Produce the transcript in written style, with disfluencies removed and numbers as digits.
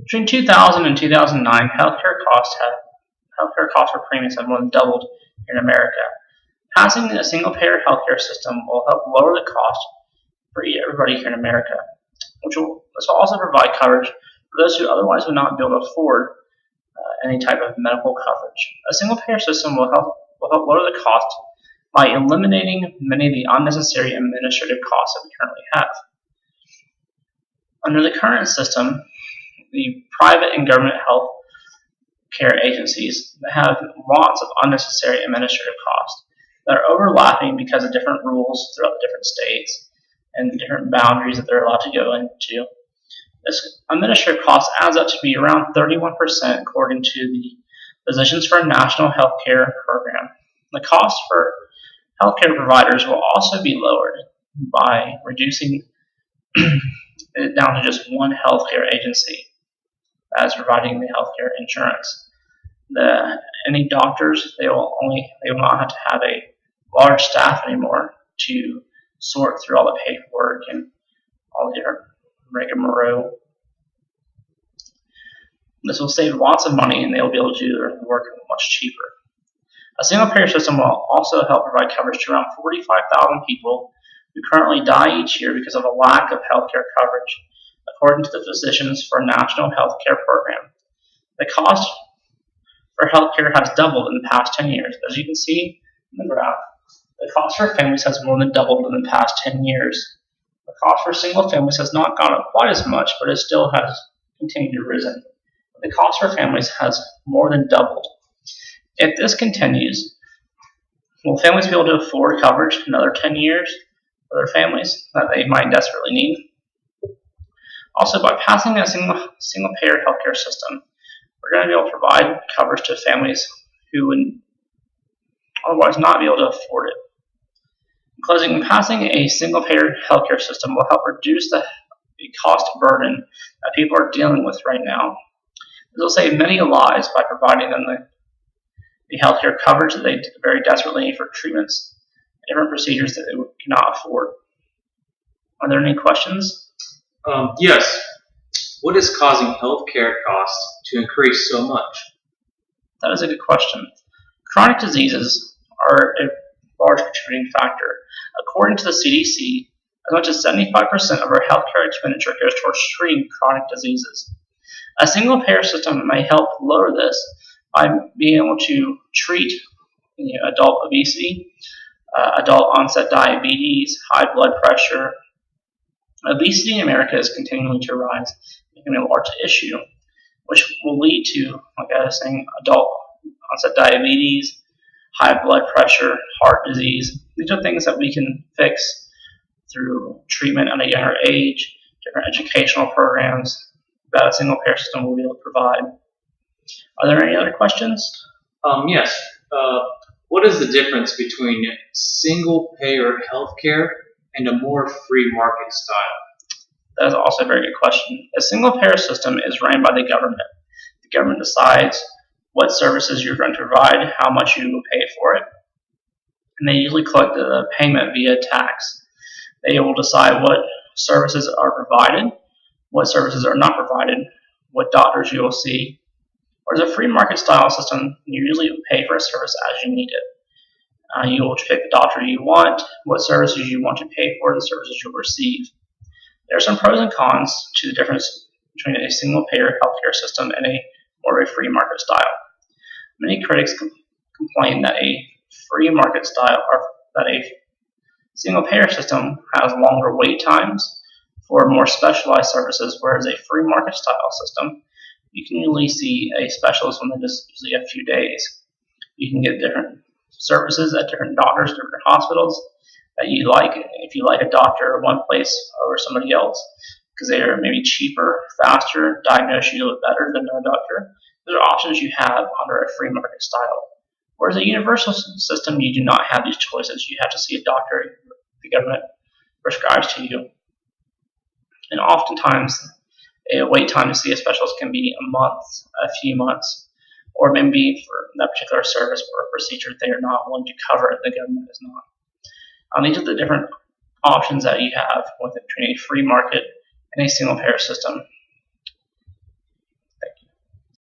Between 2000 and 2009, healthcare costs for premiums have more than doubled here in America. Passing a single-payer healthcare system will help lower the cost for everybody here in America. This will also provide coverage for those who otherwise would not be able to afford any type of medical coverage. A single-payer system will help lower the cost by eliminating many of the unnecessary administrative costs that we currently have. Under the current system, the private and government health care agencies have lots of unnecessary administrative costs that are overlapping because of different rules throughout the different states and the different boundaries that they're allowed to go into. This administrative cost adds up to be around 31% according to the Physicians for a National Healthcare Program. The cost for healthcare providers will also be lowered by reducing it down to just one healthcare agency that is providing the healthcare insurance. Any doctors, they will not have to have a large staff anymore to sort through all the paperwork and all the different rigmarole. This will save lots of money, and they will be able to do their work much cheaper. A single-payer system will also help provide coverage to around 45,000 people who currently die each year because of a lack of healthcare coverage, according to the Physicians for a National Healthcare Program. The cost for healthcare has doubled in the past 10 years. As you can see in the graph, the cost for families has more than doubled in the past 10 years. The cost for single families has not gone up quite as much, but it still has continued to risen. The cost for families has more than doubled. If this continues, will families be able to afford coverage in another 10 years for their families that they might desperately need? Also, by passing a single-payer healthcare system, we're going to be able to provide coverage to families who would otherwise not be able to afford it. In closing, passing a single-payer healthcare system will help reduce the cost burden that people are dealing with right now. This will save many lives by providing them the healthcare coverage that they very desperately need for treatments and different procedures that they cannot afford. Are there any questions? Yes. What is causing healthcare costs to increase so much? That is a good question. Chronic diseases are a large contributing factor. According to the CDC, as much as 75% of our healthcare expenditure goes towards treating chronic diseases. A single-payer system may help lower this by being able to treat adult obesity, adult-onset diabetes, high blood pressure. Obesity in America is continuing to rise, becoming a large issue, which will lead to, like I was saying, adult-onset diabetes, high blood pressure, heart disease. These are things that we can fix through treatment at a younger age, different educational programs that a single-payer system will be able to provide. Are there any other questions? Yes. What is the difference between single-payer healthcare and a more free market style? That is also a very good question. A single-payer system is ran by the government. The government decides what services you're going to provide, how much you will pay for it, and they usually collect the payment via tax. They will decide what services are provided, what services are not provided, what doctors you will see. Whereas a free market style system, you usually pay for a service as you need it. You will pick the doctor you want, what services you want to pay for, the services you'll receive. There are some pros and cons to the difference between a single-payer healthcare system and a more of a free market style. Many critics complain that a free market style or that a single-payer system has longer wait times for more specialized services, whereas a free market style system, you can usually see a specialist within just usually a few days. You can get different services at different doctors, different hospitals that you like. If you like a doctor at one place over somebody else, because they are maybe cheaper, faster, diagnose you a little better than another doctor, those are options you have under a free market style. Whereas a universal system, you do not have these choices. You have to see a doctor the government prescribes to you. And oftentimes, a wait time to see a specialist can be a month, a few months, or maybe for that particular service or procedure they are not willing to cover it, the government is not. These are the different options that you have between a free market in a single payer system.